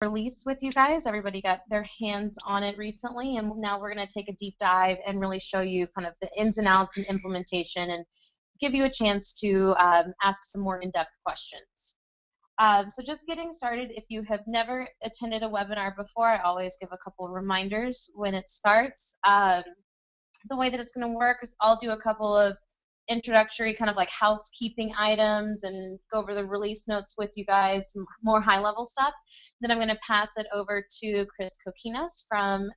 release with you guys. Everybody got their hands on it recently, and now we're going to take a deep dive and really show you kind of the ins and outs and implementation and give you a chance to ask some more in-depth questions. So just getting started, if you have never attended a webinar before, I always give a couple of reminders when it starts. The way that it's going to work is I'll do a couple of introductory kind of like housekeeping items and go over the release notes with you guys, some more high-level stuff. Then I'm going to pass it over to Chris Kokinas from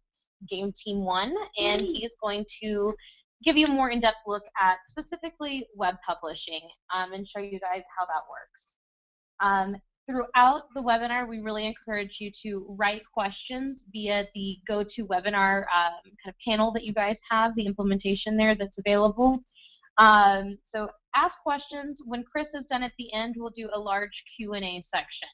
Game Team 1, and he's going to give you a more in-depth look at specifically web publishing and show you guys how that works. Throughout the webinar, we really encourage you to write questions via the GoToWebinar kind of panel that you guys have, the implementation there that's available. So ask questions. When Chris is done at the end, we'll do a large Q&A section.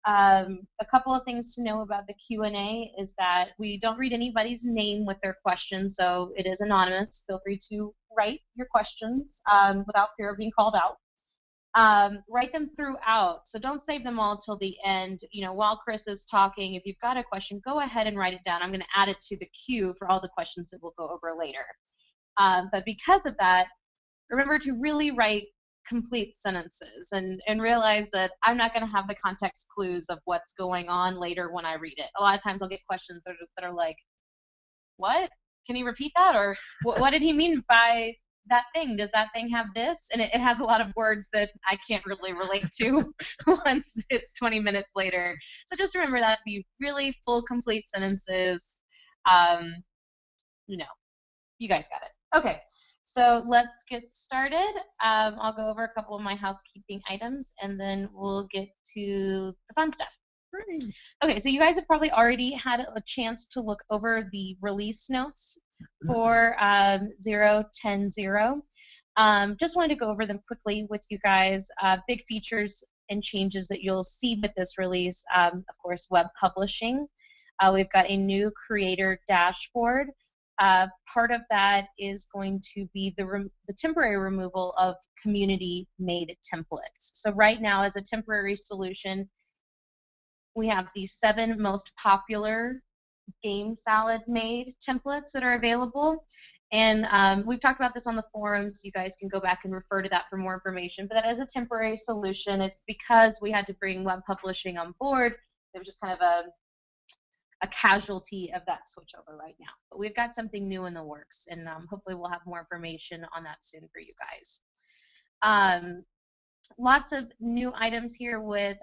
A couple of things to know about the Q&A is that we don't read anybody's name with their question, so it is anonymous. Feel free to write your questions without fear of being called out. Write them throughout, so don't save them all till the end. You know, while Chris is talking, if you've got a question, go ahead and write it down. I'm going to add it to the queue for all the questions that we'll go over later. But because of that, remember to really write complete sentences and realize that I'm not going to have the context clues of what's going on later when I read it. A lot of times I'll get questions that are like, what? Can you repeat that? Or what did he mean by that thing? Does that thing have this? And it has a lot of words that I can't really relate to once it's 20 minutes later. So just remember that, be really full, complete sentences. You know, you guys got it. Okay, so let's get started. I'll go over a couple of my housekeeping items, and then we'll get to the fun stuff. Okay, so you guys have probably already had a chance to look over the release notes for 0.10.0. Just wanted to go over them quickly with you guys. Big features and changes that you'll see with this release, of course, web publishing. We've got a new creator dashboard. Part of that is going to be the temporary removal of community-made templates. So right now, as a temporary solution, we have the 7 most popular GameSalad made templates that are available. And we've talked about this on the forums. You guys can go back and refer to that for more information. But that is a temporary solution. It's because we had to bring web publishing on board. It was just kind of a casualty of that switchover right now. But we've got something new in the works, and hopefully we'll have more information on that soon for you guys. Lots of new items here with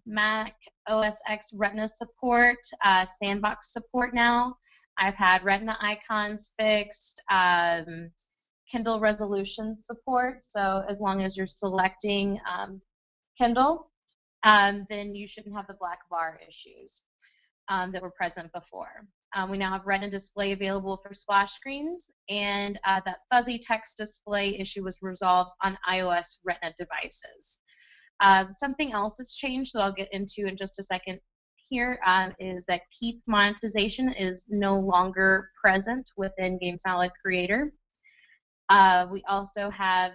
Mac OS X Retina support, Sandbox support now. I've had Retina icons fixed, Kindle resolution support. So as long as you're selecting Kindle, then you shouldn't have the black bar issues that were present before. We now have Retina display available for splash screens, and that fuzzy text display issue was resolved on iOS Retina devices. Something else that's changed that I'll get into in just a second here is that keep monetization is no longer present within GameSalad Creator. We also have,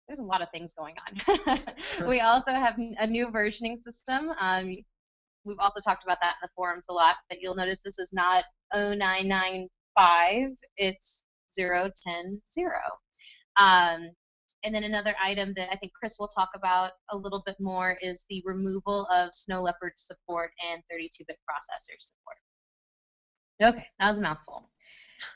there's a lot of things going on. We also have a new versioning system. We've also talked about that in the forums a lot, but you'll notice this is not 0995, it's 0.10.0. And then another item that I think Chris will talk about a little bit more is the removal of Snow Leopard support and 32-bit processor support. Okay, that was a mouthful.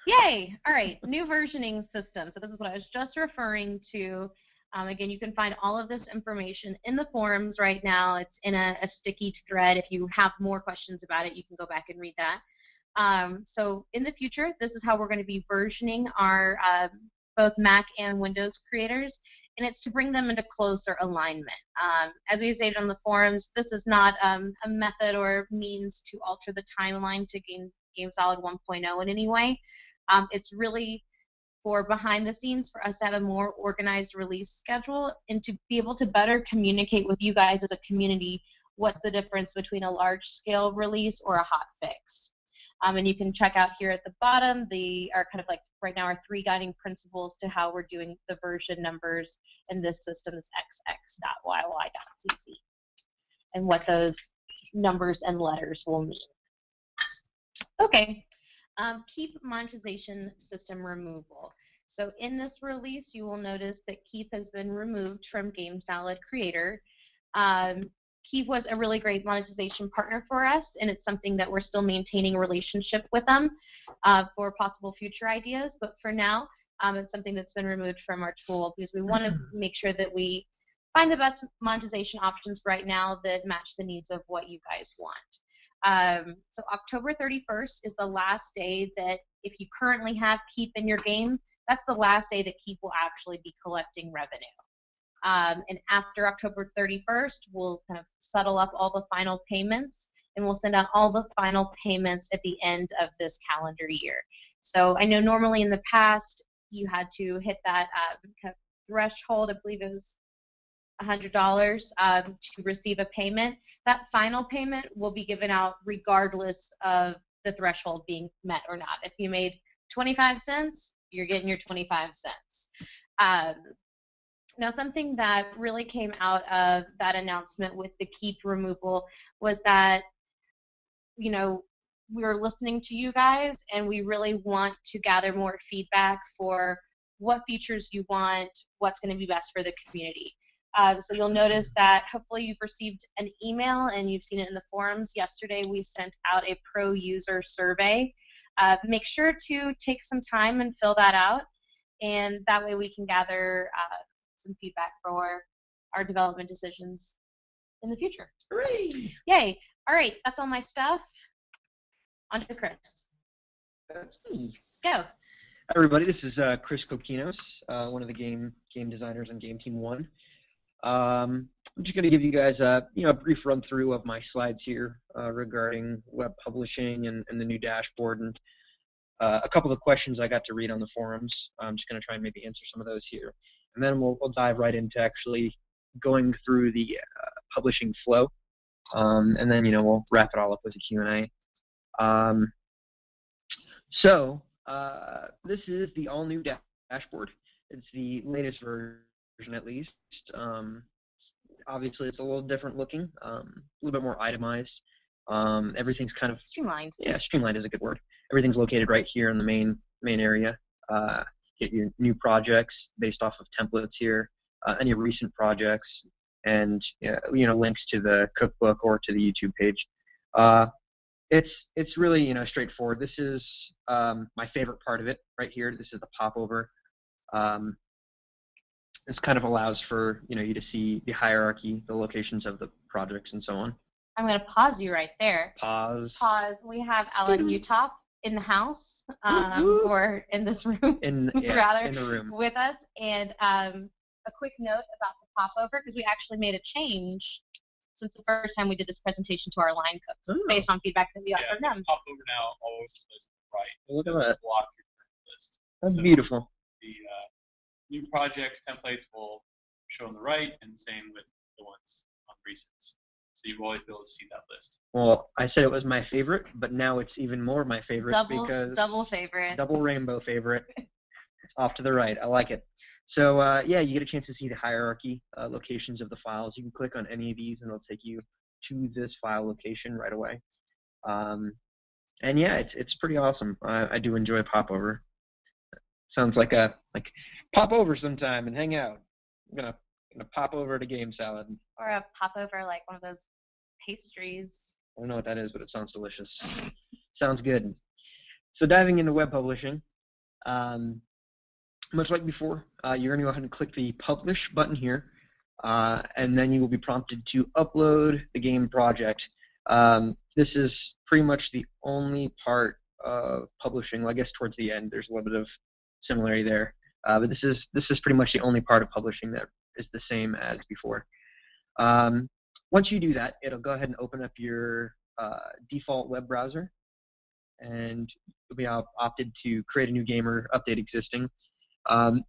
Yay! All right, new versioning system. So this is what I was just referring to. Again, you can find all of this information in the forums right now. It's in a sticky thread. If you have more questions about it, you can go back and read that. So in the future, this is how we're going to be versioning our both Mac and Windows creators, and it's to bring them into closer alignment. As we stated on the forums, this is not a method or means to alter the timeline to GameSalad 1.0 in any way. It's really for behind the scenes for us to have a more organized release schedule and to be able to better communicate with you guys as a community what's the difference between a large-scale release or a hot fix. And you can check out here at the bottom our kind of like right now our 3 guiding principles to how we're doing the version numbers in this system is xx.yy.cc and what those numbers and letters will mean. Okay, Keep monetization system removal. So in this release, you will notice that Keep has been removed from GameSalad Creator. Um, Keep was a really great monetization partner for us, and it's something that we're still maintaining a relationship with them for possible future ideas. But for now, it's something that's been removed from our tool because we want to make sure that we find the best monetization options right now that match the needs of what you guys want. So October 31st is the last day that if you currently have Keep in your game, that's the last day that Keep will actually be collecting revenue. And after October 31st, we'll kind of settle up all the final payments, and we'll send out all the final payments at the end of this calendar year. So I know normally in the past, you had to hit that kind of threshold. I believe it was $100 to receive a payment. That final payment will be given out regardless of the threshold being met or not. If you made 25 cents, you're getting your 25 cents. Now, something that really came out of that announcement with the Keep removal was that, you know, we were listening to you guys, and we really want to gather more feedback for what features you want, what's going to be best for the community. So you'll notice that hopefully you've received an email and you've seen it in the forums. Yesterday we sent out a pro user survey. Make sure to take some time and fill that out, and that way we can gather some feedback for our development decisions in the future. Hooray! Yay! All right, that's all my stuff. On to Chris. That's me. Go. Hi, everybody. This is Chris Kokinos, one of the game designers on Game Team 1. I'm just going to give you guys a brief run through of my slides here regarding web publishing and the new dashboard, and a couple of questions I got to read on the forums. I'm just going to try and maybe answer some of those here, and then we'll dive right into actually going through the publishing flow, and then we'll wrap it all up with a Q&A. So this is the all-new dashboard. It's the latest version, at least. Obviously, it's a little different looking, a little bit more itemized. Everything's kind of streamlined. Yeah, streamlined is a good word. Everything's located right here in the main area. Get your new projects based off of templates here, any recent projects, and links to the cookbook or to the YouTube page. It's really straightforward. This is my favorite part of it right here. This is the popover. This kind of allows for you to see the hierarchy, the locations of the projects, and so on. I'm going to pause you right there. Pause. We have Alan Uthoff in the house, or in this room, rather, in the room with us. And a quick note about the popover, because we actually made a change since the first time we did this presentation to our line cooks, based on feedback that we got from them. Popover now always says right. Look at that. Block your current list. That's beautiful. The new projects templates will show on the right, and same with the ones on recents. So you'll always be able to see that list. Well, I said it was my favorite, but now it's even more my favorite because double favorite, double rainbow favorite. It's off to the right. I like it. So yeah, you get a chance to see the hierarchy locations of the files. You can click on any of these, and it'll take you to this file location right away. And yeah, it's pretty awesome. I do enjoy popover. Sounds like pop over sometime and hang out. I'm gonna pop over to GameSalad. Or a popover, like one of those pastries. I don't know what that is, but it sounds delicious. Sounds good. So diving into web publishing, much like before, you're going to go ahead and click the Publish button here, and then you will be prompted to upload the game project. This is pretty much the only part of publishing. Well, I guess towards the end, there's a little bit of similarity there, but this is pretty much the only part of publishing that is the same as before. Once you do that, it'll go ahead and open up your default web browser, and you'll be opted to create a new game or update existing.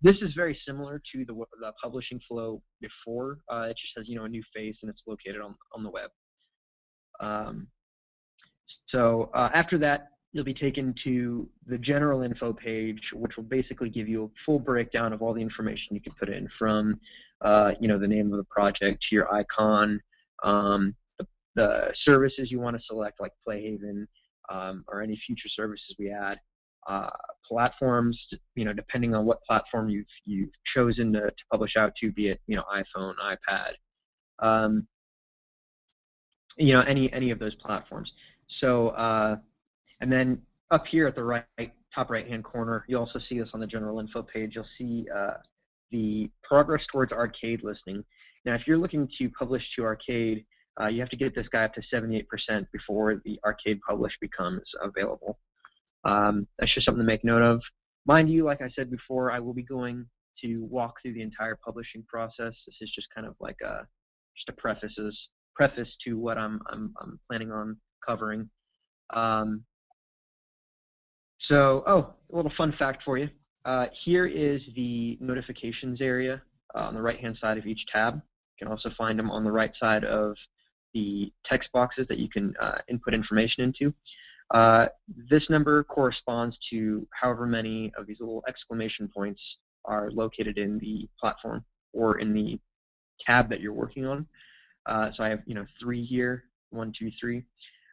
This is very similar to the publishing flow before. It just has a new face, and it's located on the web. So after that, you'll be taken to the general info page, which will basically give you a full breakdown of all the information you can put in, from the name of the project to your icon, the services you want to select, like Playhaven, or any future services we add. Platforms, depending on what platform you've chosen to publish out to, be it iPhone, iPad, any of those platforms. So and then up here at the top right hand corner, you also see this on the general info page. You'll see the progress towards arcade listing. Now, if you're looking to publish to arcade, you have to get this guy up to 78% before the arcade publish becomes available. That's just something to make note of. Mind you, like I said before, I will be going to walk through the entire publishing process. This is just kind of like just a preface to what I'm planning on covering. So, a little fun fact for you. Here is the notifications area on the right-hand side of each tab. You can also find them on the right side of the text boxes that you can input information into. This number corresponds to however many of these little exclamation points are located in the platform or in the tab that you're working on. So I have 3 here, 1, 2, 3.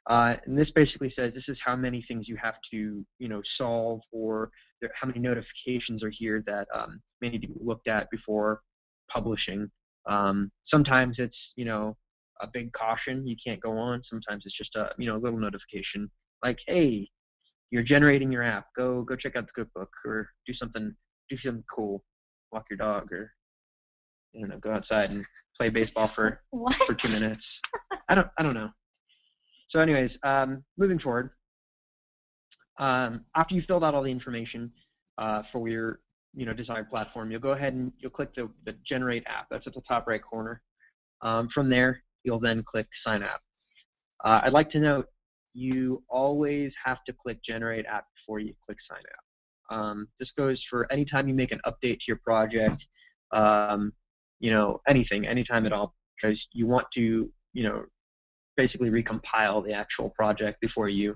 And this basically says this is how many things you have to solve, or how many notifications are here that may need to be looked at before publishing. Sometimes it's a big caution, you can't go on. Sometimes it's just a little notification like, hey, you're generating your app, go check out the cookbook, or do something cool, walk your dog, or go outside and play baseball for 2 minutes. I don't know. So anyways, moving forward, after you've filled out all the information for your desired platform, you'll go ahead and you'll click the generate app. That's at the top right corner. From there, you'll then click sign app. I'd like to note, you always have to click generate app before you click sign app. This goes for anytime you make an update to your project, anytime at all, because you want to basically recompile the actual project before you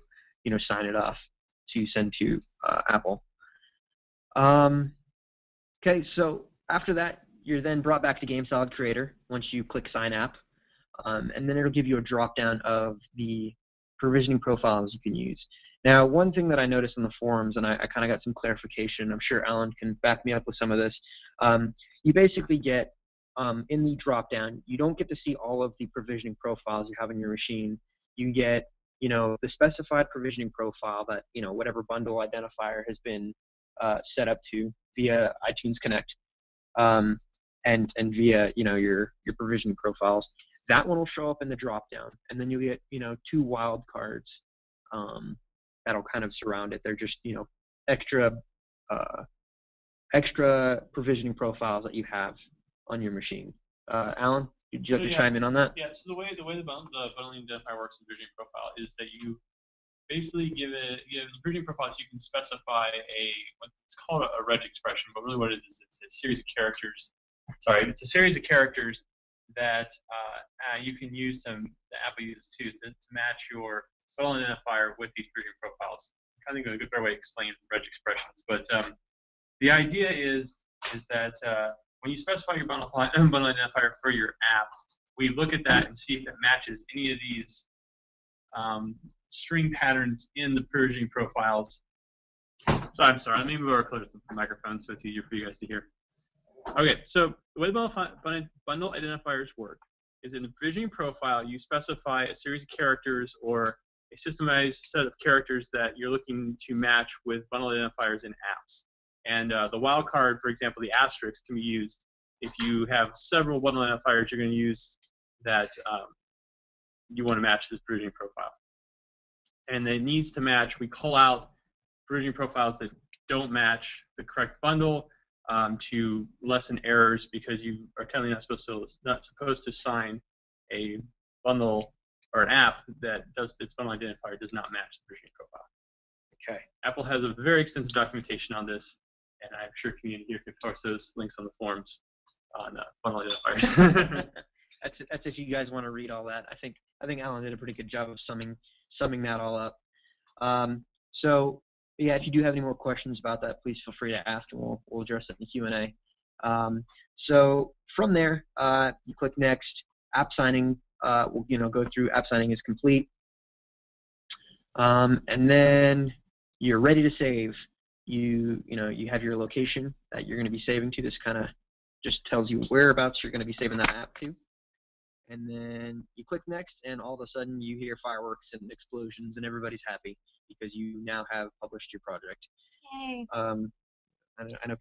sign it off to send to Apple. Okay, so after that, you're then brought back to GameSalad Creator once you click sign app, and then it'll give you a drop down of the provisioning profiles you can use. Now, one thing that I noticed in the forums, and I kind of got some clarification, I'm sure Alan can back me up with some of this, you basically get in the drop-down, you don't get to see all of the provisioning profiles you have in your machine. You get, the specified provisioning profile that, whatever bundle identifier has been set up to via iTunes Connect, and via, your provisioning profiles. That one will show up in the drop-down, and then you get, 2 wildcards that'll kind of surround it. They're just, extra provisioning profiles that you have on your machine. Alan, would you like to chime in on that? Yeah. So the way the bundling identifier works in provisioning profile is that you basically give the provisioning profiles. You can specify what's called a reg expression, but really what it is it's a series of characters. Sorry, it's a series of characters that you can use the Apple uses to match your bundle identifier with these provisioning profiles. I'm trying to think of a good better way to explain reg expressions, but the idea is that when you specify your bundle identifier for your app, we look at that and see if it matches any of these string patterns in the provisioning profiles. So I'm sorry, let me move over closer to the microphone so it's easier for you guys to hear. Okay, so the way the bundle identifiers work is in the provisioning profile, you specify a series of characters or a systemized set of characters that you're looking to match with bundle identifiers in apps. And the wildcard, for example, the asterisk, can be used if you have several bundle identifiers you're going to use that you want to match this provisioning profile. And it needs to match, we call out provisioning profiles that don't match the correct bundle to lessen errors, because you are technically not supposed to sign a bundle or an app that does its bundle identifier does not match the provisioning profile. Okay. Apple has a very extensive documentation on this, and I'm sure community here can post those links on the forums on bundle identifiers. That's if you guys want to read all that. I think Alan did a pretty good job of summing that all up. So yeah, if you do have any more questions about that, please feel free to ask, and we'll address it in the Q&A. So from there, you click next. App signing we'll go through app signing is complete, and then you're ready to save. You have your location that you're going to be saving to. This kind of just tells you whereabouts you're going to be saving that app to. And then you click next, and all of a sudden you hear fireworks and explosions, and everybody's happy because you now have published your project. Yay. I know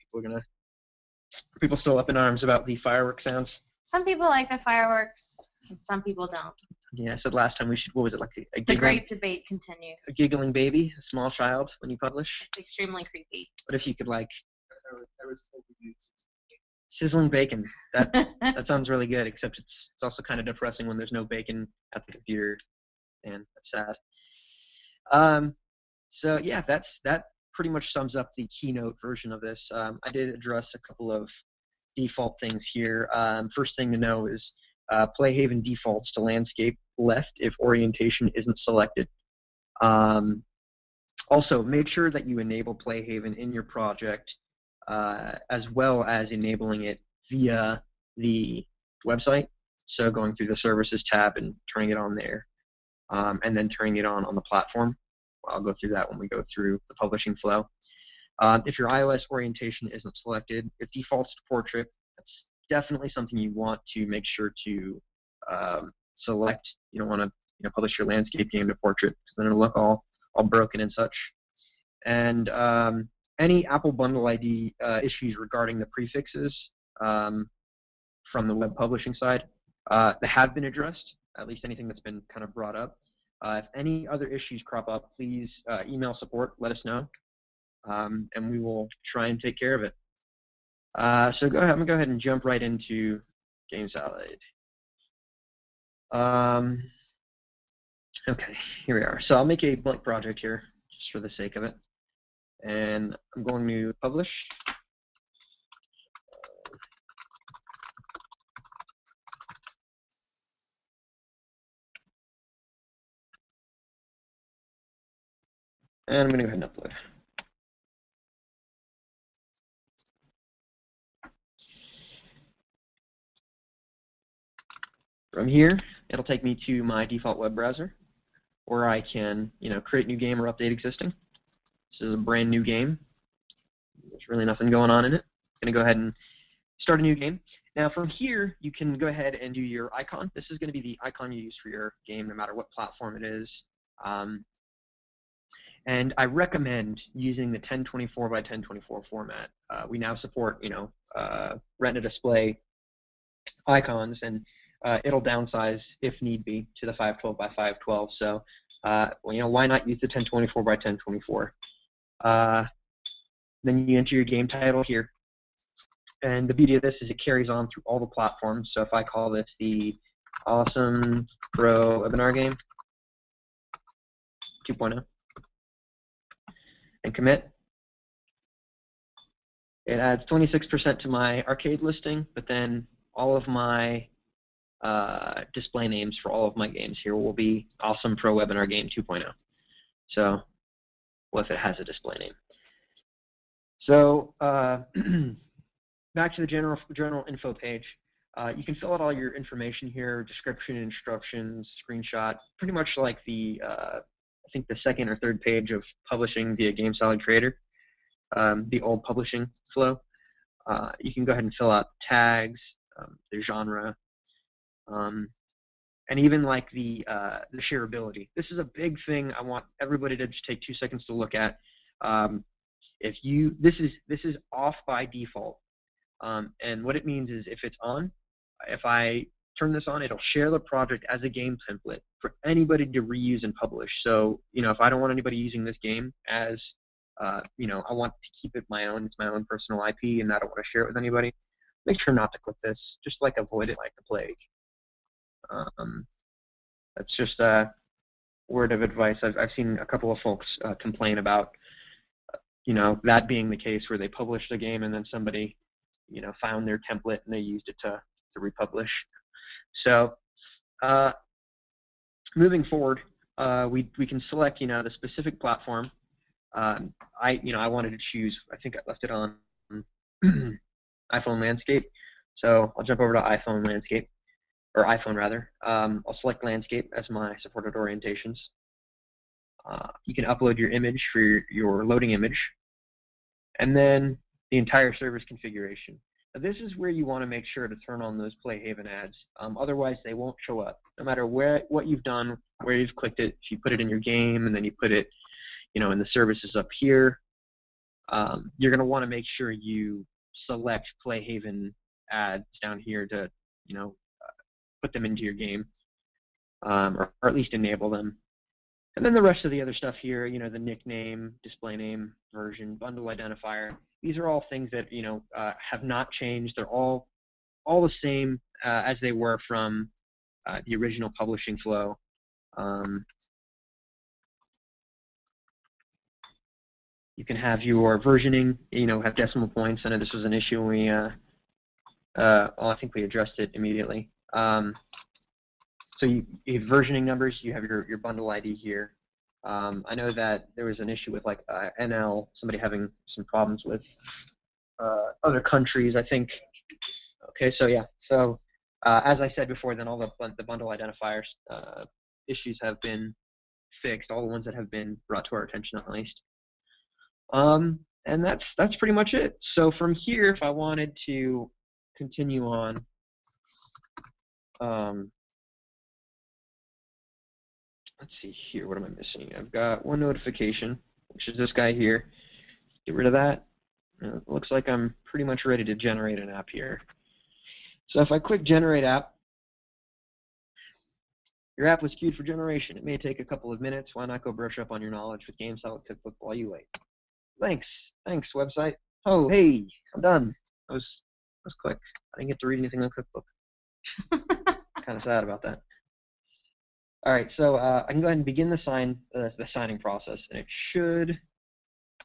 people still up in arms about the fireworks sounds. Some people like the fireworks, and some people don't. Yeah, I said last time what was it, like a The great debate continues. a giggling baby, a small child when you publish? It's extremely creepy. What if you could I was hoping sizzling bacon. That sounds really good, except it's also kind of depressing when there's no bacon at the computer, and that's sad. So yeah, that pretty much sums up the keynote version of this. I did address a couple of default things here. First thing to know is Playhaven defaults to landscape left if orientation isn't selected. Also, make sure that you enable Playhaven in your project, as well as enabling it via the website. So going through the services tab and turning it on there, and then turning it on the platform. I'll go through that when we go through the publishing flow. If your iOS orientation isn't selected, it defaults to portrait. That's definitely something you want to make sure to select. You don't want to publish your landscape game to portrait because then it'll look all broken and such. And any Apple Bundle ID issues regarding the prefixes from the web publishing side that have been addressed, at least anything that's been kind of brought up. If any other issues crop up, please email support, let us know, and we will try and take care of it. So I'm going to go ahead and jump right into GameSalad. Okay, here we are. So I'll make a blank project here, just for the sake of it. And I'm going to publish. And I'm going to go ahead and upload. From here, it'll take me to my default web browser, where I can, create new game or update existing. This is a brand new game. There's really nothing going on in it. I'm going to go ahead and start a new game. Now, from here, you can go ahead and do your icon. This is going to be the icon you use for your game, no matter what platform it is. And I recommend using the 1024 by 1024 format. We now support, Retina display icons, and it'll downsize if need be to the 512 by 512. So, why not use the 1024 by 1024? Then you enter your game title here. And the beauty of this is it carries on through all the platforms. So if I call this the Awesome Pro Webinar Game 2.0 and commit, it adds 26% to my arcade listing, but then all of my display names for all of my games here will be Awesome Pro Webinar Game 2.0. So, well, if it has a display name. So, back to the general info page. You can fill out all your information here, description, instructions, screenshot, pretty much like the, I think the second or third page of publishing via GameSalad Creator, the old publishing flow. You can go ahead and fill out tags, the genre, and even like the shareability. This is a big thing. I want everybody to just take 2 seconds to look at. This is off by default, and what it means is if it's on, if I turn this on, it'll share the project as a game template for anybody to reuse and publish. So if I don't want anybody using this game as I want to keep it my own. It's my own personal IP, and I don't want to share it with anybody. Make sure not to click this. Just avoid it like the plague. That's just a word of advice. I've seen a couple of folks complain about that being the case where they published a game and then somebody found their template and they used it to republish. So moving forward, we can select the specific platform. I wanted to choose. I think I left it on iPhone landscape. So I'll jump over to iPhone landscape. or iPhone rather. I'll select landscape as my supported orientations. You can upload your image for your loading image, and then the entire server's configuration. Now, this is where you want to make sure to turn on those Playhaven ads. Otherwise, they won't show up. No matter what you've done, where you've clicked it, if you put it in your game and then you put it, in the services up here, you're going to want to make sure you select Playhaven ads down here to, put them into your game, or at least enable them. And then the rest of the other stuff here, the nickname, display name, version, bundle identifier. These are all things that, have not changed. They're all the same as they were from the original publishing flow. You can have your versioning, have decimal points. I know this was an issue when we, I think we addressed it immediately. So you have versioning numbers, you have your bundle ID here. I know that there was an issue with like NL, somebody having some problems with other countries, I think. Okay, so yeah. So as I said before, then all the bundle identifiers issues have been fixed, all the ones that have been brought to our attention at least. And that's pretty much it. So from here, if I wanted to continue on, let's see here, what am I missing? I've got one notification, which is this guy here. Get rid of that. It looks like I'm pretty much ready to generate an app here. So if I click Generate App, your app was queued for generation. It may take a couple of minutes. Why not go brush up on your knowledge with GameSalad Cookbook while you wait? Thanks, website. Oh, hey, I'm done. That was quick. I didn't get to read anything on Cookbook. Kind of sad about that. All right, so I can go ahead and begin the signing process, and it should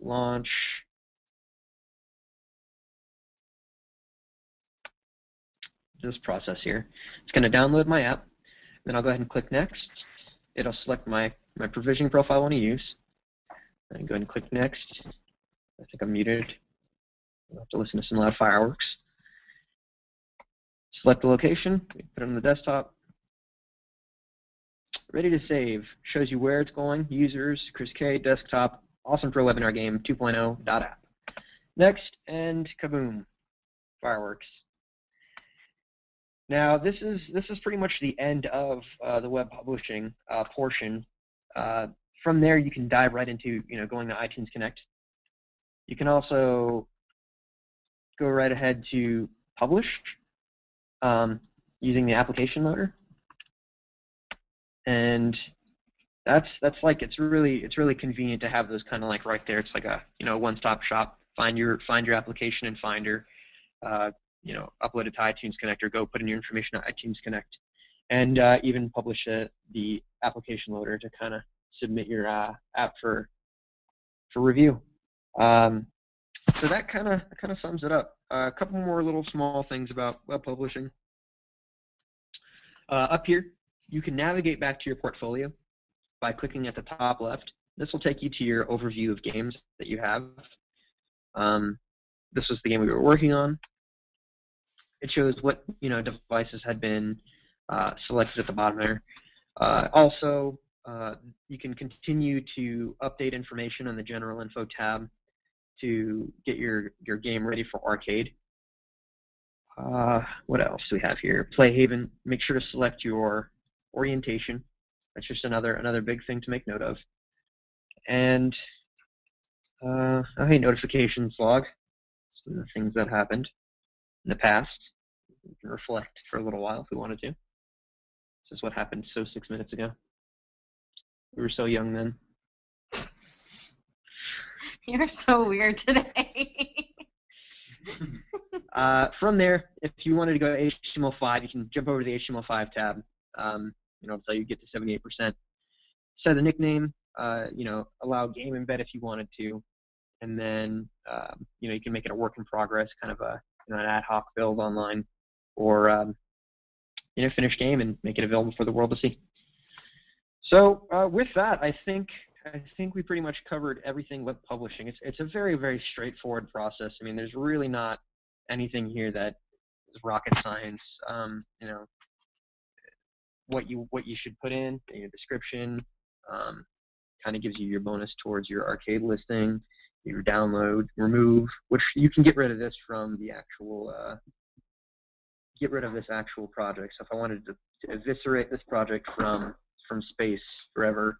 launch. This process here. It's going to download my app. Then I'll go ahead and click Next. It'll select my provisioning profile I want to use. Then go ahead and click Next. I think I'm muted. I'll have to listen to some loud fireworks. Select the location. Put it on the desktop. Ready to save. Shows you where it's going. Users, Chris K, desktop, awesome pro webinar game 2.0.app. Next, and kaboom. Fireworks. Now, this is pretty much the end of the web publishing portion. From there, you can dive right into going to iTunes Connect. You can also go right ahead to publish using the application loader, and that's like it's really convenient to have those kind of like right there. It's like a one-stop shop. Find your application in Finder. Upload it to iTunes Connect, or go put in your information on iTunes Connect, and even publish the application loader to kind of submit your app for review. So that kind of sums it up. A couple more little small things about web publishing. Up here, you can navigate back to your portfolio by clicking at the top left. This will take you to your overview of games that you have. This was the game we were working on. It shows what devices had been selected at the bottom there. Also, you can continue to update information on the General Info tab to get your game ready for arcade. What else do we have here? Playhaven. Make sure to select your orientation. That's just another big thing to make note of. And hey, notifications log. Some of the things that happened in the past. We can reflect for a little while if we wanted to. This is what happened 6 minutes ago. We were so young then. You're so weird today. From there, if you wanted to go to HTML5, you can jump over to the HTML5 tab. It'll tell you get to 78%. Set a nickname. Allow game embed if you wanted to, and then you can make it a work in progress, kind of an ad hoc build online, or finish game and make it available for the world to see. So with that, I think we pretty much covered everything web publishing. It's a very, very straightforward process. I mean, there's really not anything here that is rocket science. what you should put in your description. Kind of gives you your bonus towards your arcade listing, your download, remove, which you can get rid of this from the actual get rid of this actual project. So if I wanted to eviscerate this project from space forever,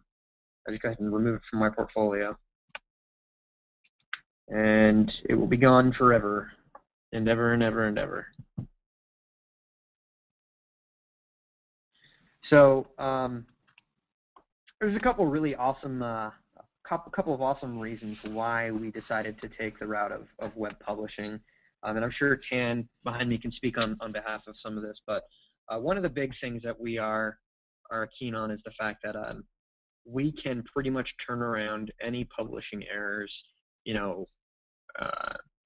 I just go ahead and remove it from my portfolio, and it will be gone forever and ever and ever and ever. So there's a couple really awesome couple of awesome reasons why we decided to take the route of web publishing. And I'm sure Tan behind me can speak on behalf of some of this, but one of the big things that we are keen on is the fact that we can pretty much turn around any publishing errors,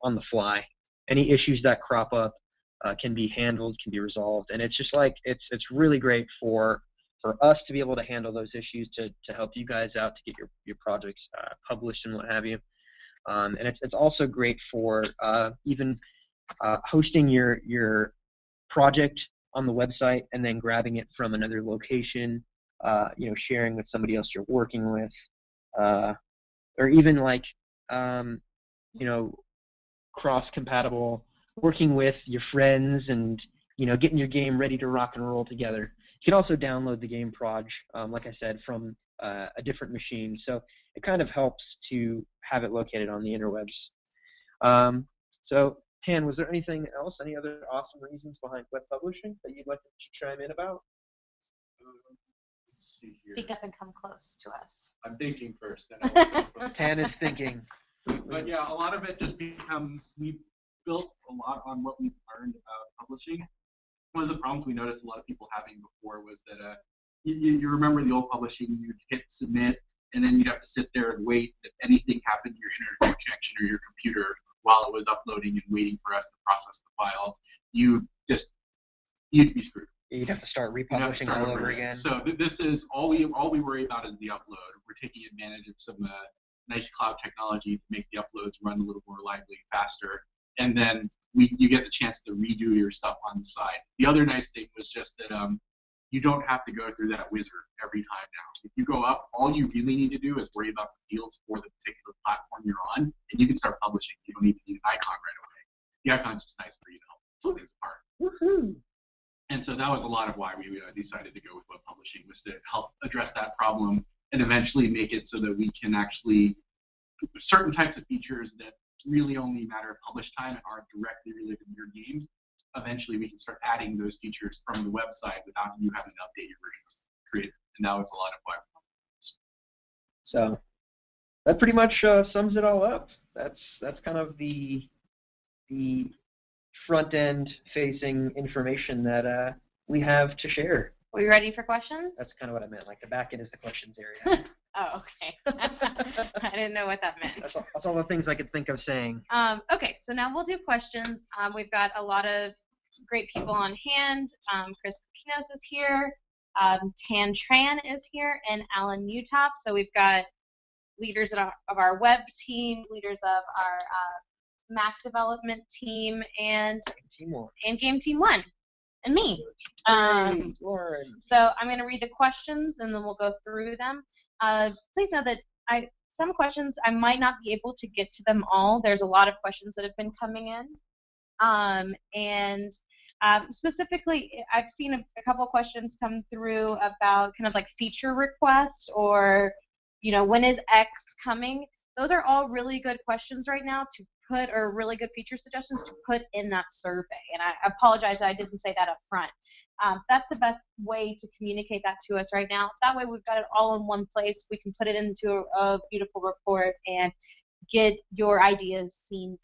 on the fly. Any issues that crop up can be handled, can be resolved, and it's just like it's really great for us to be able to handle those issues to help you guys out to get your projects published and what have you. And it's also great for even hosting your project on the website and then grabbing it from another location, sharing with somebody else you're working with, or even like cross-compatible, working with your friends and getting your game ready to rock and roll together. You can also download the game proj, like I said, from a different machine. So it kind of helps to have it located on the interwebs. So Tan, was there anything else? Any other awesome reasons behind web publishing that you'd like to chime in about? Let's see here. Speak up and come close to us. I'm thinking first. Then I'll Tan is thinking. But yeah, a lot of it just becomes, we built a lot on what we've learned about publishing. One of the problems we noticed a lot of people having before was that you remember the old publishing, you'd hit submit, and then you'd have to sit there and wait if anything happened to your internet connection or your computer while it was uploading and waiting for us to process the file. You'd be screwed. You'd have to start republishing all over again. So this is all we worry about is the upload. We're taking advantage of some nice cloud technology to make the uploads run a little more lively, faster, and then you get the chance to redo your stuff on the side. The other nice thing was just that you don't have to go through that wizard every time now. If you go up, all you really need to do is worry about the fields for the particular platform you're on, and you can start publishing. You don't even need an icon right away. The icon's just nice for you to help pull things apart. Woohoo! And so that was a lot of why we decided to go with web publishing, was to help address that problem and eventually make it so that we can actually, certain types of features that really only matter at publish time and aren't directly related to your game, eventually we can start adding those features from the website without you having to update your version created. And that was a lot of why. So that pretty much sums it all up. That's kind of the front end facing information that we have to share. Are we ready for questions? That's kind of what I meant. Like the back end is the questions area. Oh, okay. I didn't know what that meant. That's all the things I could think of saying. Okay, so now we'll do questions. We've got a lot of great people on hand. Chris Kinos is here. Tan Tran is here, and Alan Uthoff. So we've got leaders of our web team, leaders of our Mac development team, and Game Team 1, and me. Lauren. So I'm going to read the questions, and then we'll go through them. Please know that some questions I might not be able to get to them all. There's a lot of questions that have been coming in, and specifically, I've seen a couple questions come through about kind of like feature requests or, when is X coming? Those are all really good questions right now to put, or really good feature suggestions to put in that survey. And I apologize that I didn't say that up front. That's the best way to communicate that to us right now. That way we've got it all in one place. We can put it into a beautiful report and get your ideas seen,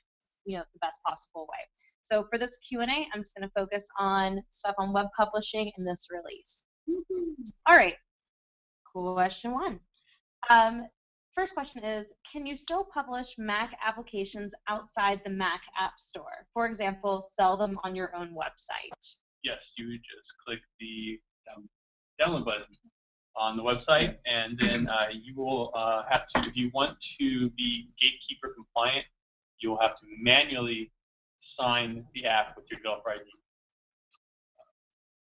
the best possible way. So for this Q&A, I'm just going to focus on stuff on web publishing in this release. All right. Question 1. First question is, can you still publish Mac applications outside the Mac App Store? For example, sell them on your own website. Yes, you would just click the download button on the website, and then you will have to, if you want to be gatekeeper compliant, you will have to manually sign the app with your developer ID.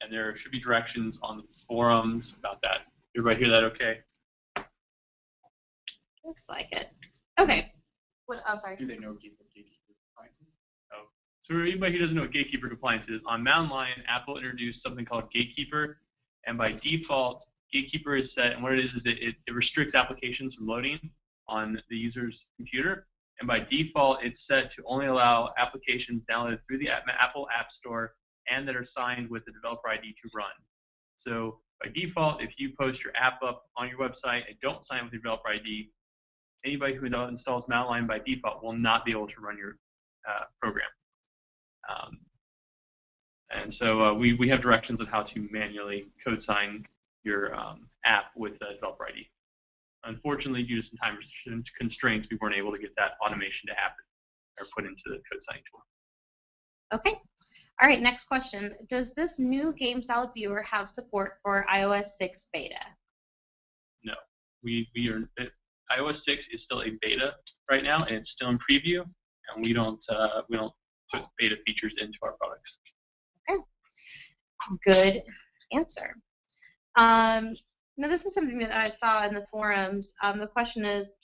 and there should be directions on the forums about that. Everybody hear that okay? Looks like it. Okay. What? Oh, sorry. Do they know gatekeeper compliance is? Oh. So for anybody who doesn't know what gatekeeper compliance is, on Mountain Lion, Apple introduced something called gatekeeper, and by default, gatekeeper is set, and what it is it restricts applications from loading on the user's computer, and by default, it's set to only allow applications downloaded through the Apple App Store and that are signed with the developer ID to run. So by default, if you post your app up on your website and don't sign with the developer ID, anybody who installs Mountain Lion by default will not be able to run your program. And so we have directions on how to manually code sign your app with the developer ID. Unfortunately, due to some time constraints, we weren't able to get that automation to happen or put into the code signing tool. Okay. All right, next question. Does this new GameSalad viewer have support for iOS 6 beta? No. iOS 6 is still a beta right now, and it's still in preview, and we don't put beta features into our products. Okay. Good answer. Now, this is something that I saw in the forums. The question is,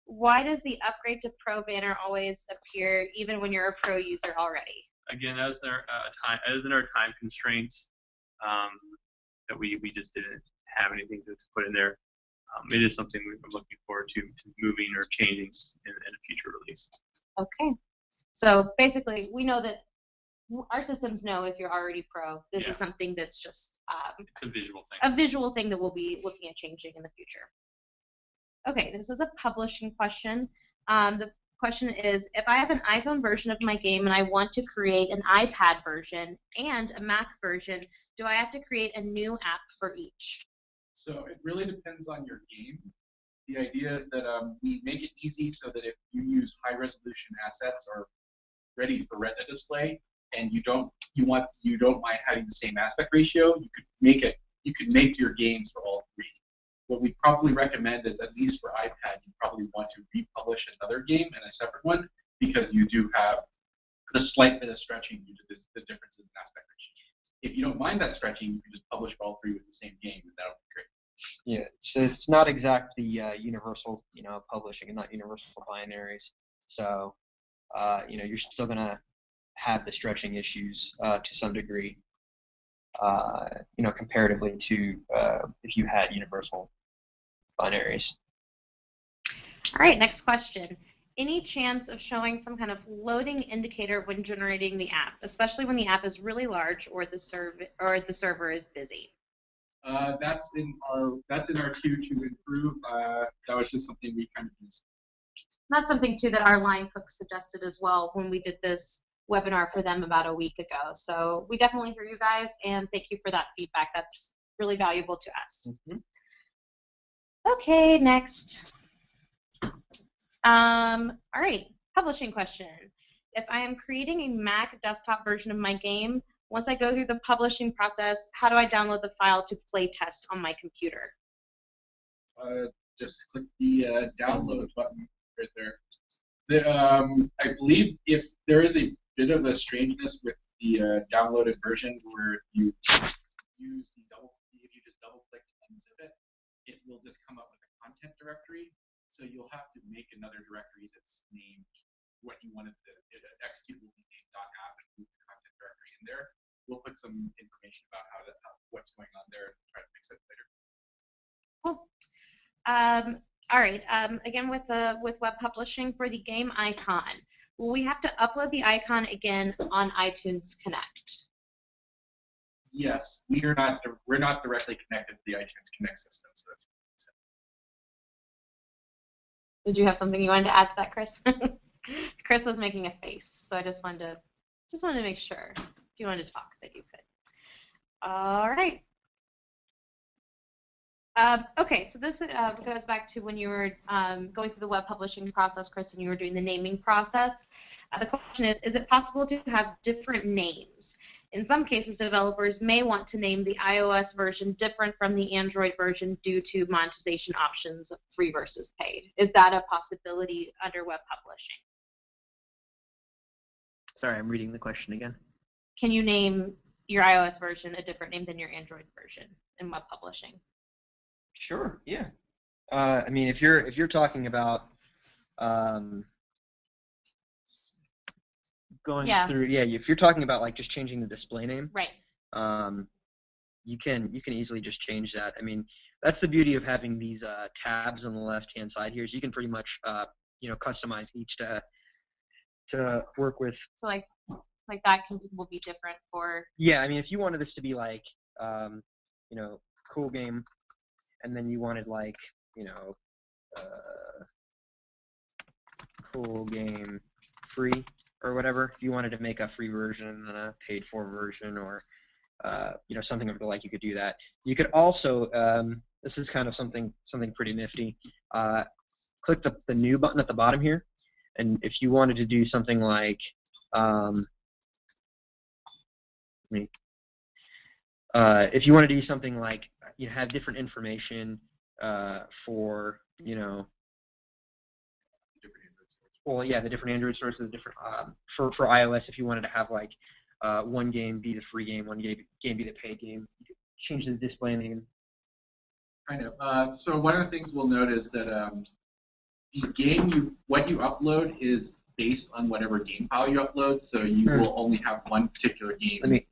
why does the upgrade to Pro banner always appear even when you're a Pro user already? Again, as in our time constraints, that we just didn't have anything to put in there. It is something we're looking forward to moving or changing in a future release. Okay. So basically, we know that our systems know if you're already Pro. This is something that's just it's a visual thing. A visual thing that we'll be looking at changing in the future. Okay, this is a publishing question. The question is, if I have an iPhone version of my game and I want to create an iPad version and a Mac version, do I have to create a new app for each? So it really depends on your game. The idea is that we make it easy so that if you use high-resolution assets or ready for Retina display, and you don't mind having the same aspect ratio, you could make your games for all three. What we probably recommend is, at least for iPad, you probably want to republish another game and a separate one, because you do have the slight bit of stretching due to the differences in aspect ratio. If you don't mind that stretching, you can just publish all three with the same game, and that'll be great. Yeah, so it's not exactly universal, publishing and not universal binaries. So, you're still gonna have the stretching issues to some degree, comparatively to if you had universal binaries. All right, next question. Any chance of showing some kind of loading indicator when generating the app, especially when the app is really large or the server is busy? That's in our queue to improve. That was just something we kind of used. That's something too that our line cook suggested as well when we did this webinar for them about a week ago. So we definitely hear you guys, and thank you for that feedback. That's really valuable to us. Mm-hmm. Okay, next. All right, publishing question. If I am creating a Mac desktop version of my game, once I go through the publishing process, how do I download the file to play test on my computer? Just click the download button right there. I believe if there is a bit of a strangeness with the downloaded version where you use if you just double click to unzip it, it will just come up with a content directory. So you'll have to make another directory that's named what you wanted to execute will be named .app and move the content directory in there. We'll put some information about what's going on there and try to fix it later. Cool. All right. Again, with web publishing for the game icon, will we have to upload the icon again on iTunes Connect? Yes, we're not directly connected to the iTunes Connect system, so that's. Did you have something you wanted to add to that, Chris? Chris was making a face, so I just wanted to make sure if you wanted to talk that you could. All right. Okay, so this goes back to when you were going through the web publishing process, Chris, and you were doing the naming process. The question is it possible to have different names? In some cases, developers may want to name the iOS version different from the Android version due to monetization options of free versus paid. Is that a possibility under web publishing? Sorry, I'm reading the question again. Can you name your iOS version a different name than your Android version in web publishing. Sure. Yeah. I mean, if you're talking about going through, if you're talking about like just changing the display name, right? You can easily just change that. I mean, that's the beauty of having these tabs on the left-hand side here. Is you can pretty much customize each to work with. So like that will be different for. Yeah, I mean, if you wanted this to be like cool game, and then you wanted like cool game free or whatever, if you wanted to make a free version and then a paid for version, or something of the like, you could do that. You could also this is kind of something pretty nifty. Click the new button at the bottom here, and if you wanted to do something like if you want to do something like have different information for the different Android stores, the different for iOS, if you wanted to have like one game be the free game, one game be the paid game, you could change the display name. Kind of. So one of the things we'll note is that the game what you upload is based on whatever game file you upload. So you will only have one particular game. Let me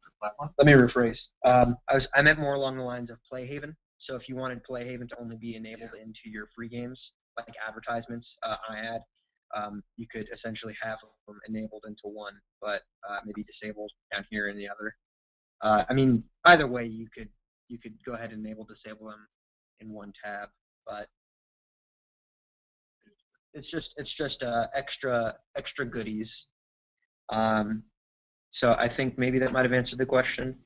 rephrase. I meant more along the lines of Playhaven. So if you wanted Playhaven to only be enabled into your free games, like advertisements, iAd, you could essentially have them enabled into one, but maybe disabled down here in the other. I mean, either way, you could go ahead and disable them in one tab, but it's just extra goodies. So I think maybe that might have answered the question.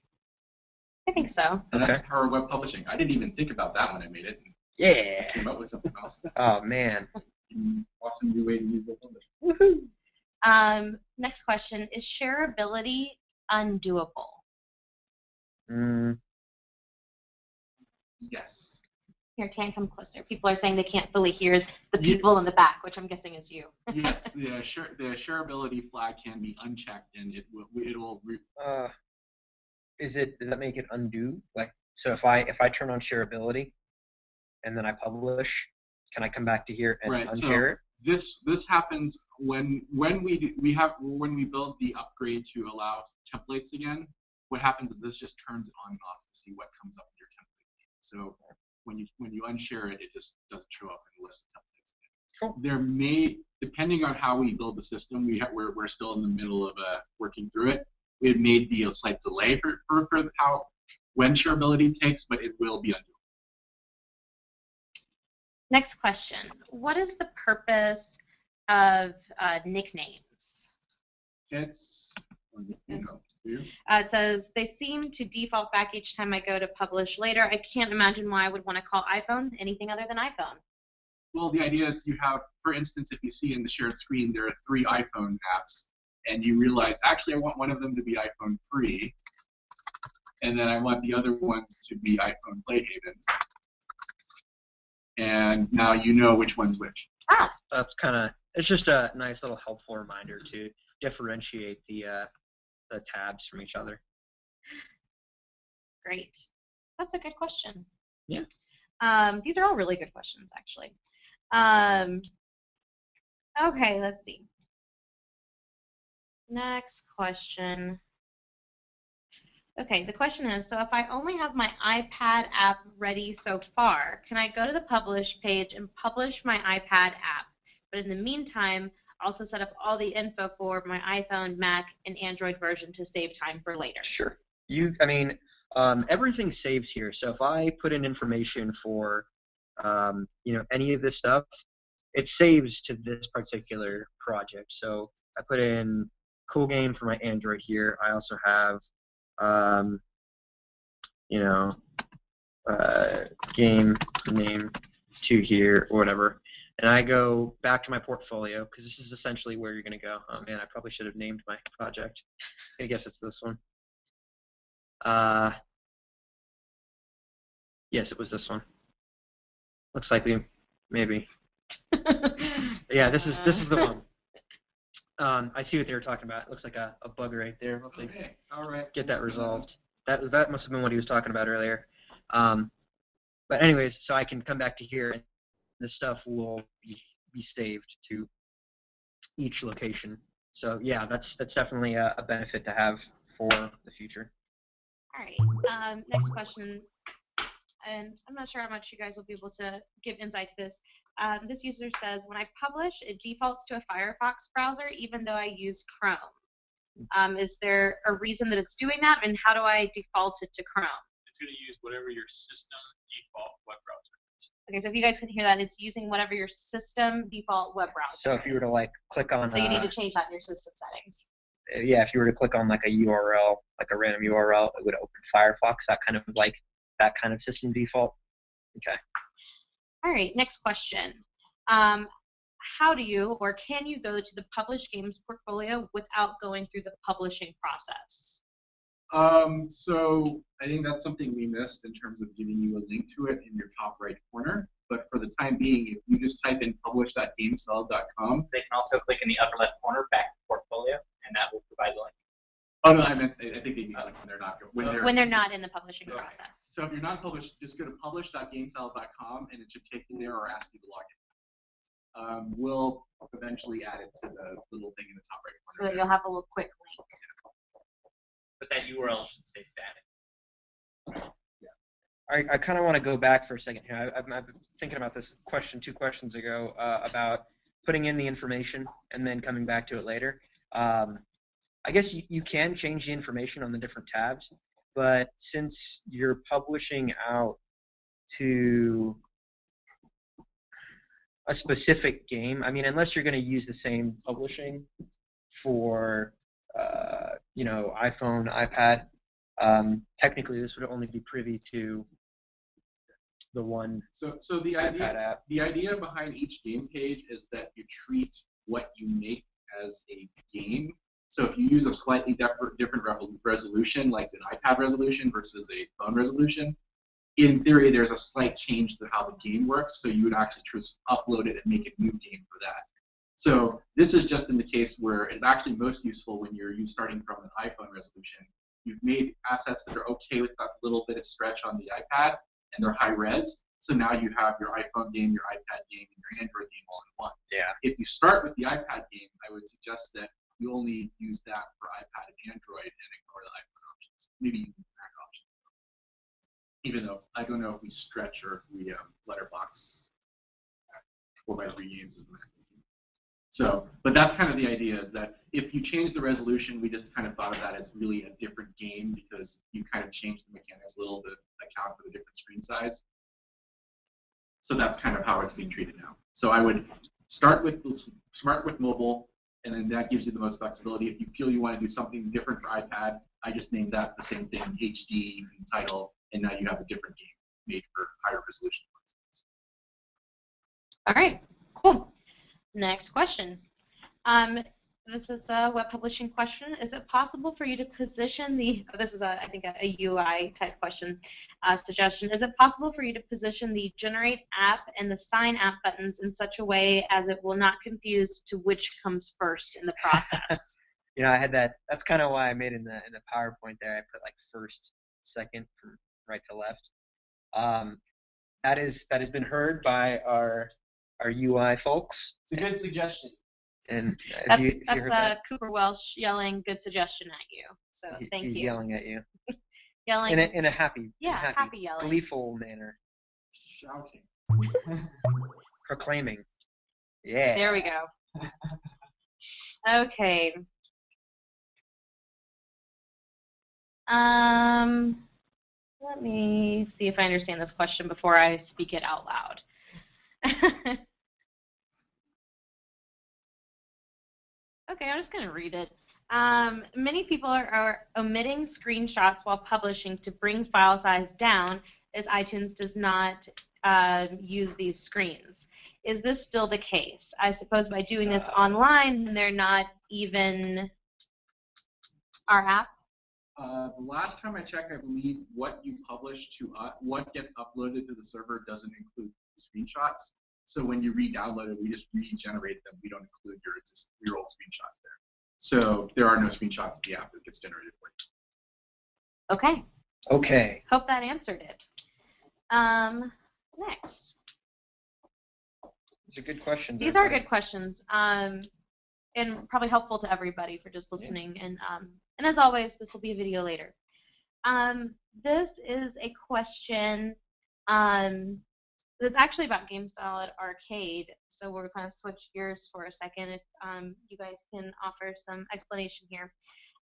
I think so. And that's Power Web Publishing. I didn't even think about that when I made it. Yeah. I came up with something else. Oh man. Awesome new way to use Web Publishing. Woohoo! Next question: is shareability undoable? Yes. Here, Tan, come closer. People are saying they can't fully hear the people in the back, which I'm guessing is you. Yes, the shareability flag can be unchecked, and it'll. Does that make it undo? Like, so if I turn on shareability, and then I publish, can I come back to here and unshare it? This happens when we build the upgrade to allow templates again. What happens is this just turns it on and off to see what comes up in your template. So when you unshare it, it just doesn't show up in the list of templates. Cool. There may, depending on how we build the system, we're still in the middle of working through it. We have made a slight delay for when shareability takes, but it will be undoable. Next question: what is the purpose of nicknames? It says they seem to default back each time I go to publish later. I can't imagine why I would want to call iPhone anything other than iPhone. Well, the idea is you have, for instance, if you see in the shared screen, there are 3 iPhone apps, and you realize, actually, I want one of them to be iPhone free, and then I want the other one to be iPhone Playhaven. And now you know which one's which. Ah. It's just a nice little helpful reminder to differentiate the tabs from each other. Great. That's a good question. Yeah. These are all really good questions, actually. Okay, let's see. Next question. Okay, the question is, so if I only have my iPad app ready so far, can I go to the publish page and publish my iPad app? But in the meantime, also set up all the info for my iPhone, Mac, and Android version to save time for later. Sure. Everything saves here. So if I put in information for, any of this stuff, it saves to this particular project. So I put in cool game for my Android here. I also have, game name 2 here or whatever. And I go back to my portfolio, because this is essentially where you're going to go. Oh, man, I probably should have named my project. I guess it's this one. Yes, it was this one. Looks like maybe. Yeah, this is the one. I see what they were talking about. It looks like a bug right there. We'll have to Okay. All right. get that resolved. That must have been what he was talking about earlier. But anyways, so I can come back to here, and this stuff will be saved to each location. So yeah, that's definitely a benefit to have for the future. All right. Next question, and I'm not sure how much you guys will be able to give insight to this. This user says, when I publish, it defaults to a Firefox browser, even though I use Chrome. Is there a reason that it's doing that, and how do I default it to Chrome? It's going to use whatever your system default web browser is. Okay, so if you guys can hear that, it's using whatever your system default web browser So if you were to like click on, so you need to change that in your system settings. yeah, if you were to click on like a URL, like a random URL, it would open Firefox. That kind of system default. Okay. All right, next question. How do you or can you go to the published games portfolio without going through the publishing process? So I think that's something we missed in terms of giving you a link to it in your top right corner. But for the time being, if you just type in publish.gamesalad.com, They can also click in the upper left corner, back to portfolio, and that will provide the link. oh no, I think they mean like when they're not When they're not in the publishing Okay. process. So if you're not published, just go to publish.gamesalad.com and it should take you there or ask you to log in. We'll eventually add it to the little thing in the top right So corner. that you'll have a little quick link. But that URL should stay static. I kind of want to go back for a second here. I've been thinking about this question 2 questions ago about putting in the information and then coming back to it later. I guess you can change the information on the different tabs, but since you're publishing out to a specific game, I mean, unless you're going to use the same publishing for, iPhone, iPad, technically this would only be privy to the one So the iPad app. the idea behind each game page is that you treat what you make as a game. So if you use a slightly different resolution, like an iPad resolution versus a phone resolution, in theory, there's a slight change to how the game works. So you would actually just upload it and make a new game for that. So this is just in the case where it's actually most useful when you're starting from an iPhone resolution. You've made assets that are okay with that little bit of stretch on the iPad, and they're high res. So now you have your iPhone game, your iPad game, and your Android game all in one. Yeah. If you start with the iPad game, I would suggest that you only use that for iPad and Android and ignore the iPhone options. Maybe even Mac options. Even though I don't know if we stretch or if we letterbox 4x3 games in the Mac. So, but that's kind of the idea, is that if you change the resolution, we just kind of thought of that as really a different game because you kind of change the mechanics a little to account for the different screen size. So that's kind of how it's being treated now. So I would start with mobile, and then that gives you the most flexibility. If you feel you want to do something different for iPad, I just named that the same thing, HD in title, and now you have a different game made for higher resolution. All right, cool. Next question. This is a web publishing question. Is it possible for you to position this is I think a UI type question suggestion. Is it possible for you to position the generate app and the sign app buttons in such a way as it will not confuse to which comes first in the process? I had that. That's kind of why I made in the PowerPoint there. I put like first, second from right to left. That has been heard by our UI folks. It's a good suggestion. And that's Cooper Welsh yelling good suggestion at you. So thank you. He's yelling at you. Yelling in a happy, happy yelling, gleeful manner. Shouting. Proclaiming. Yeah. There we go. Okay. Let me see if I understand this question before I speak it out loud. Okay, I'm just going to read it. Many people are omitting screenshots while publishing to bring file size down, as iTunes does not use these screens. Is this still the case? I suppose by doing this online, then they're not even our app? The last time I checked, I believe what you publish to what gets uploaded to the server doesn't include screenshots. So when you re-download it, we just regenerate them. We don't include your old screenshots there. So there are no screenshots of the app that gets generated for you. Okay. Okay. Hope that answered it. Next. These are good questions. These are good questions. And probably helpful to everybody for just listening. Yeah. And as always, this will be a video later. This is a question that's actually about GameSalad Arcade. So we're going to switch gears for a second if you guys can offer some explanation here.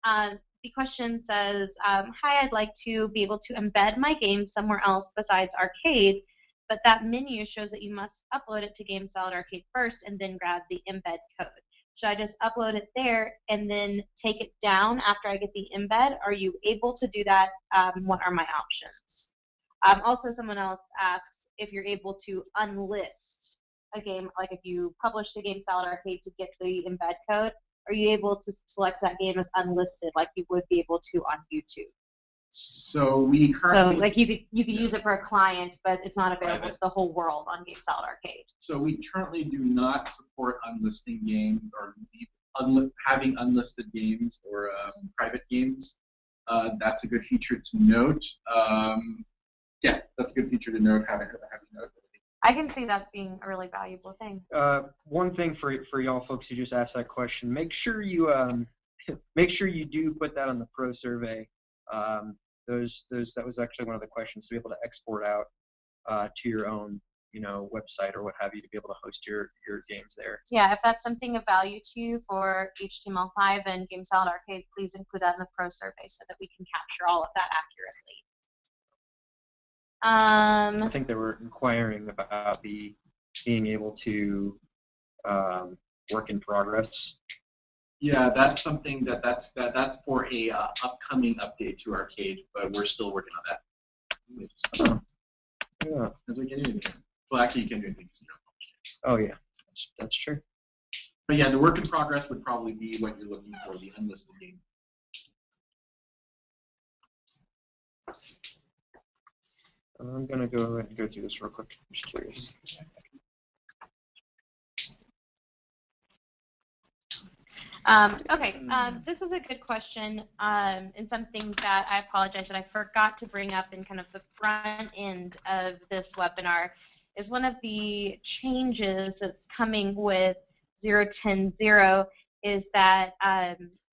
The question says, hi, I'd like to be able to embed my game somewhere else besides Arcade, but that menu shows that you must upload it to GameSalad Arcade first and then grab the embed code. Should I just upload it there and then take it down after I get the embed? Are you able to do that? What are my options? Also, someone else asks if you're able to unlist a game, like if you published a GameSalad Arcade to get the embed code, are you able to select that game as unlisted like you would be able to on YouTube? So we currently... So like you could use it for a client, but it's not available to the whole world on GameSalad Arcade. So we currently do not support unlisting games or having unlisted games or private games. That's a good feature to note. Yeah, that's a good feature to note. Having note. I can see that being a really valuable thing. One thing for y'all folks who just asked that question: make sure you do put that on the pro survey. That was actually one of the questions, to be able to export out to your own website or what have you, to be able to host your games there. Yeah, if that's something of value to you for HTML5 and GameSalad Arcade, please include that in the pro survey so that we can capture all of that accurately. I think they were inquiring about being able to work in progress. Yeah, that's something that's for a upcoming update to Arcade, but we're still working on that. Yeah. Because we can do anything. Well, actually, you can do anything. Oh yeah, that's true. But yeah, the work in progress would probably be what you're looking for, the unlisted game. I'm gonna go ahead and go through this real quick. I'm just curious. Okay, this is a good question, and something that I apologize that I forgot to bring up in kind of the front end of this webinar is one of the changes that's coming with 0.10.0 is that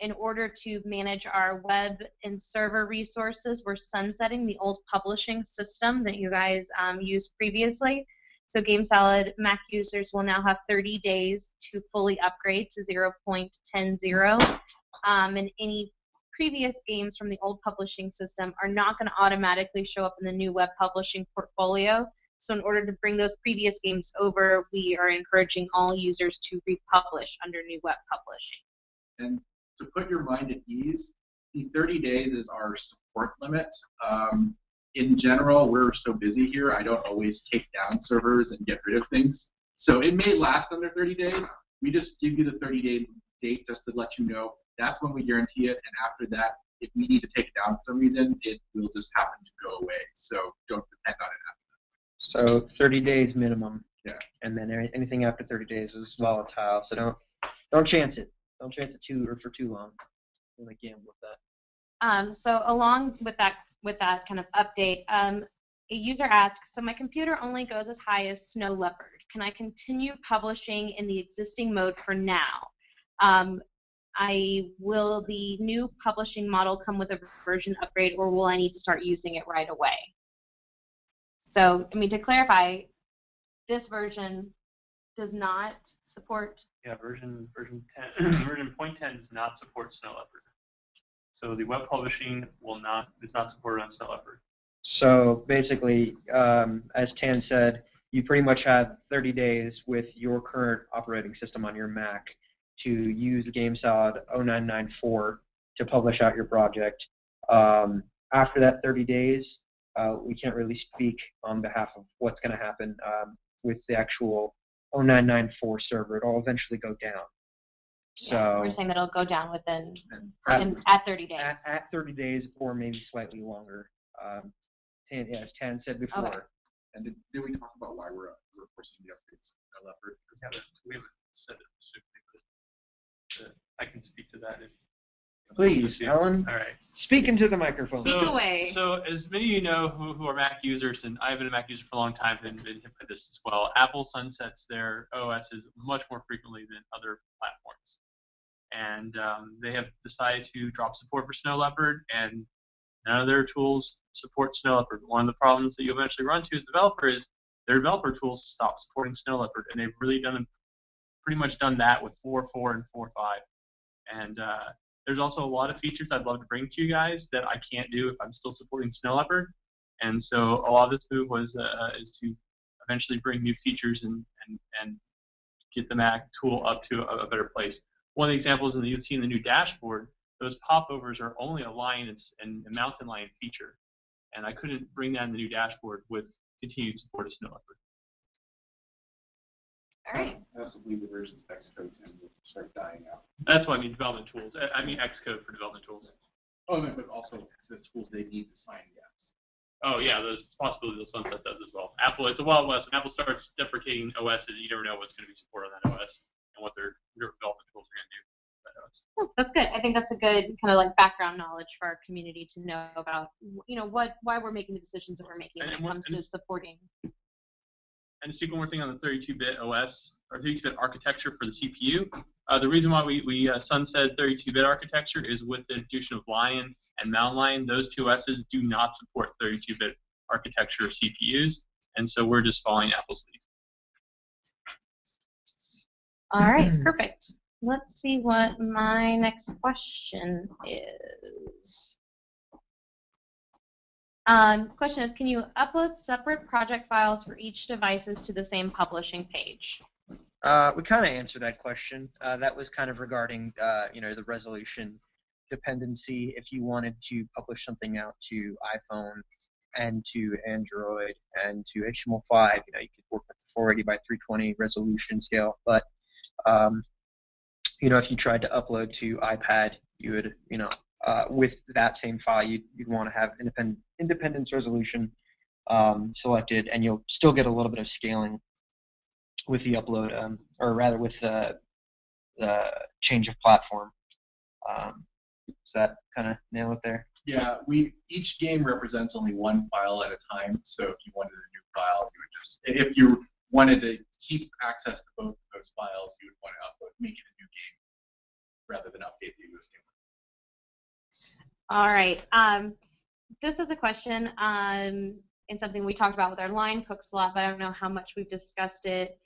in order to manage our web and server resources, we're sunsetting the old publishing system that you guys used previously. So GameSalad Mac users will now have 30 days to fully upgrade to 0.10.0. And any previous games from the old publishing system are not going to automatically show up in the new web publishing portfolio. So in order to bring those previous games over, we are encouraging all users to republish under new web publishing. And to put your mind at ease, the 30 days is our support limit. In general, we're so busy here, I don't always take down servers and get rid of things. So it may last under 30 days. We just give you the 30-day date just to let you know that's when we guarantee it. And after that, if we need to take it down for some reason, it will just happen to go away. So don't depend on it after that. So 30 days minimum. Yeah. And then anything after 30 days is volatile. So don't chance it. Don't chance it for too long. Don't gamble with that. So along with that kind of update, a user asks, so my computer only goes as high as Snow Leopard. Can I continue publishing in the existing mode for now? Will the new publishing model come with a version upgrade, or will I need to start using it right away? So, I mean, to clarify, this version does not support. Yeah, version 10, version 0.10 does not support Snow Leopard. So the web publishing is not supported on Snow Leopard. So basically, as Tan said, you pretty much have 30 days with your current operating system on your Mac to use the GameSalad 0994 to publish out your project. After that 30 days, we can't really speak on behalf of what's going to happen with the actual 0994 server. It'll eventually go down. So yeah, we're saying that it'll go down within at 30 days. At 30 days, or maybe slightly longer. As Tan said before, And did we talk about why we're forcing the updates on Leopard? We haven't said it specifically, but I can speak to that if. Please, Alan. All right. Speak into the microphone. Speak away. So, as many of you know who are Mac users, and I've been a Mac user for a long time and been hit by this as well, Apple sunsets their OSs much more frequently than other platforms. And they have decided to drop support for Snow Leopard, and none of their tools support Snow Leopard. One of the problems that you eventually run to as a developer is their developer tools stop supporting Snow Leopard, and they've really pretty much done that with 4.4 and 4.5. And there's also a lot of features I'd love to bring to you guys that I can't do if I'm still supporting Snow Leopard. And so a lot of this move is to eventually bring new features and get the Mac tool up to a better place. One of the examples that you'll see in the new dashboard, those popovers are only a line and a mountain lion feature. And I couldn't bring that in the new dashboard with continued support of Snow Leopard. All right. I also believe the versions of Xcode tend to start dying out. That's what I mean, development tools. I mean Xcode for development tools. Oh, no, but also the tools they need to sign gaps. Oh yeah, there's a possibility they'll sunset those as well. Apple, it's a wild west. When Apple starts deprecating OSs, you never know what's going to be supported on that OS and what their development tools are going to do with that OS. Oh, that's good. I think that's a good kind of like background knowledge for our community to know about, why we're making the decisions that we're making when it comes to supporting. And to speak one more thing on the 32-bit OS, or 32-bit architecture for the CPU, the reason why we sunset 32-bit architecture is with the introduction of Lion and Mountain Lion, those two OSs do not support 32-bit architecture CPUs, and so we're just following Apple's lead. All right, perfect. Let's see what my next question is. Question is, can you upload separate project files for each devices to the same publishing page? We kind of answered that question. That was kind of regarding, the resolution dependency. If you wanted to publish something out to iPhone and to Android and to HTML5, you could work with the 480 by 320 resolution scale. But, if you tried to upload to iPad, you would, with that same file, you'd want to have independence resolution selected, and you'll still get a little bit of scaling with the upload, or rather with the change of platform. Does that kind of nail it there? Yeah, each game represents only one file at a time. So if you wanted a new file, you would just, if you wanted to keep access to both of those files, you would want to make it a new game rather than update the existing one. All right. This is a question and something we talked about with our line cooks a lot, but I don't know how much we've discussed it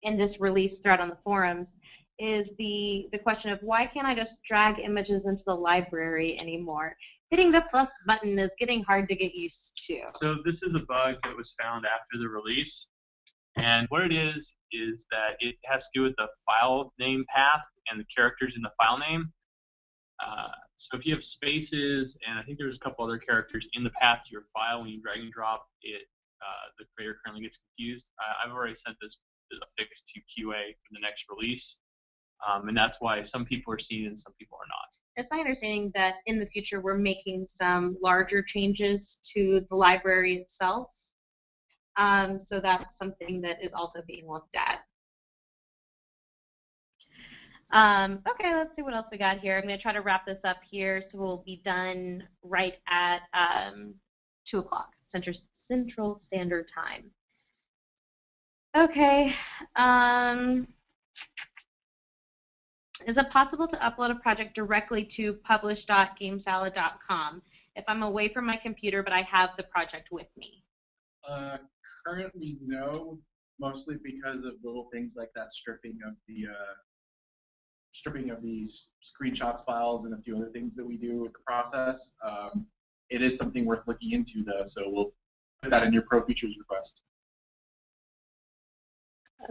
in this release thread on the forums, is the question of why can't I just drag images into the library anymore? Hitting the plus button is getting hard to get used to. So this is a bug that was found after the release. And what it is that it has to do with the file name path and the characters in the file name. So if you have spaces, and I think there's a couple other characters in the path to your file, when you drag and drop it, the creator currently gets confused. I've already sent this a fix to QA for the next release, and that's why some people are seeing it and some people are not. It's my understanding that in the future we're making some larger changes to the library itself. So that's something that is also being looked at. Okay, let's see what else we got here. I'm going to try to wrap this up here, so we'll be done right at 2 o'clock Central Standard Time. Okay. Is it possible to upload a project directly to publish.gamesalad.com if I'm away from my computer but I have the project with me? Currently, no, mostly because of little things like that stripping of these screenshots files and a few other things that we do with the process. It is something worth looking into, though, so we'll put that in your Pro Features request.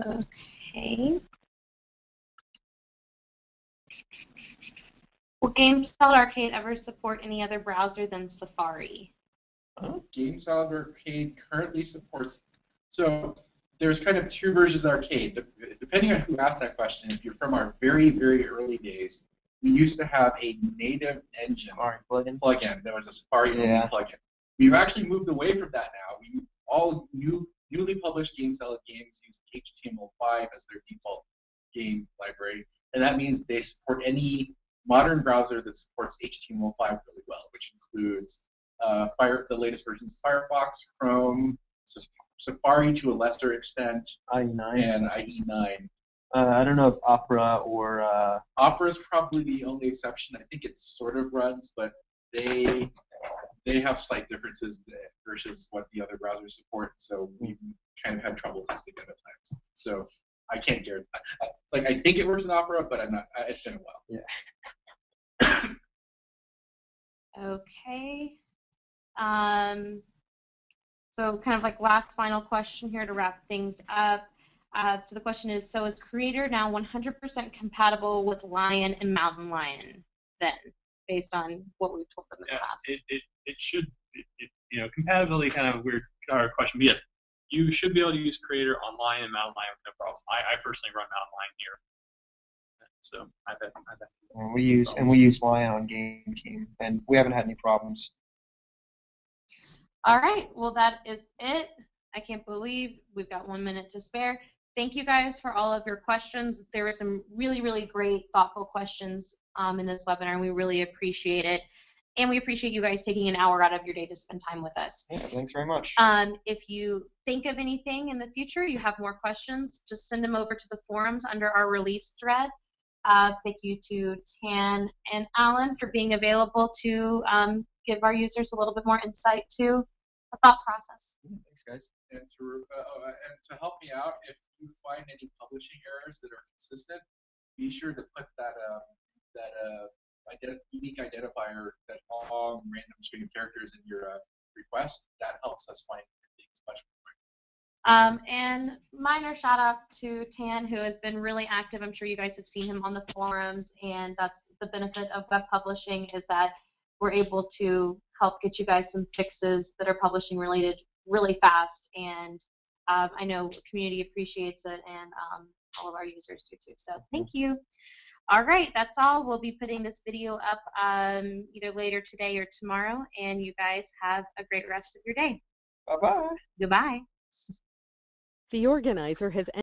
Okay. Will GameSalad Arcade ever support any other browser than Safari? GameSalad Arcade currently supports, so there's kind of two versions of Arcade. Depending on who asked that question, if you're from our very, very early days, we used to have a native engine plugin. There was a Safari plugin. we've actually moved away from that now. All newly published GameSalad games use HTML5 as their default game library, and that means they support any modern browser that supports HTML5 really well, which includes the latest versions of Firefox, Chrome, Safari to a lesser extent, IE9. and IE9. I don't know if Opera or Opera is probably the only exception. I think it sort of runs, but they have slight differences versus what the other browsers support. So we kind of had trouble testing them at times. So I can't guarantee. It's like I think it works in Opera, but I'm not. It's been a while. Yeah. Okay. So kind of like last final question here to wrap things up. So the question is, so is Creator now 100% compatible with Lion and Mountain Lion then, based on what we've told them in the past? It should, compatibility kind of a weird question, but yes, you should be able to use Creator on Lion and Mountain Lion with no problem. I personally run Mountain Lion here, so I bet. And we use Lion on Game Team, and we haven't had any problems. All right, well, that is it. I can't believe we've got 1 minute to spare. Thank you guys for all of your questions. There were some really, really great, thoughtful questions in this webinar, and we really appreciate it. And we appreciate you guys taking an hour out of your day to spend time with us. Yeah, thanks very much. If you think of anything in the future, you have more questions, just send them over to the forums under our release thread. Thank you to Tan and Alan for being available to give our users a little bit more insight to the thought process. Thanks, guys. And to help me out, if you find any publishing errors that are consistent, be sure to put that unique identifier, that long random string of characters in your request. That helps us find things much more. And minor shout out to Tan, who has been really active. I'm sure you guys have seen him on the forums, and that's the benefit of web publishing, is that we're able to help get you guys some fixes that are publishing related really fast. And I know the community appreciates it, and all of our users do too. So thank you. All right, that's all. We'll be putting this video up either later today or tomorrow, and you guys have a great rest of your day. Bye-bye. Goodbye. The organizer has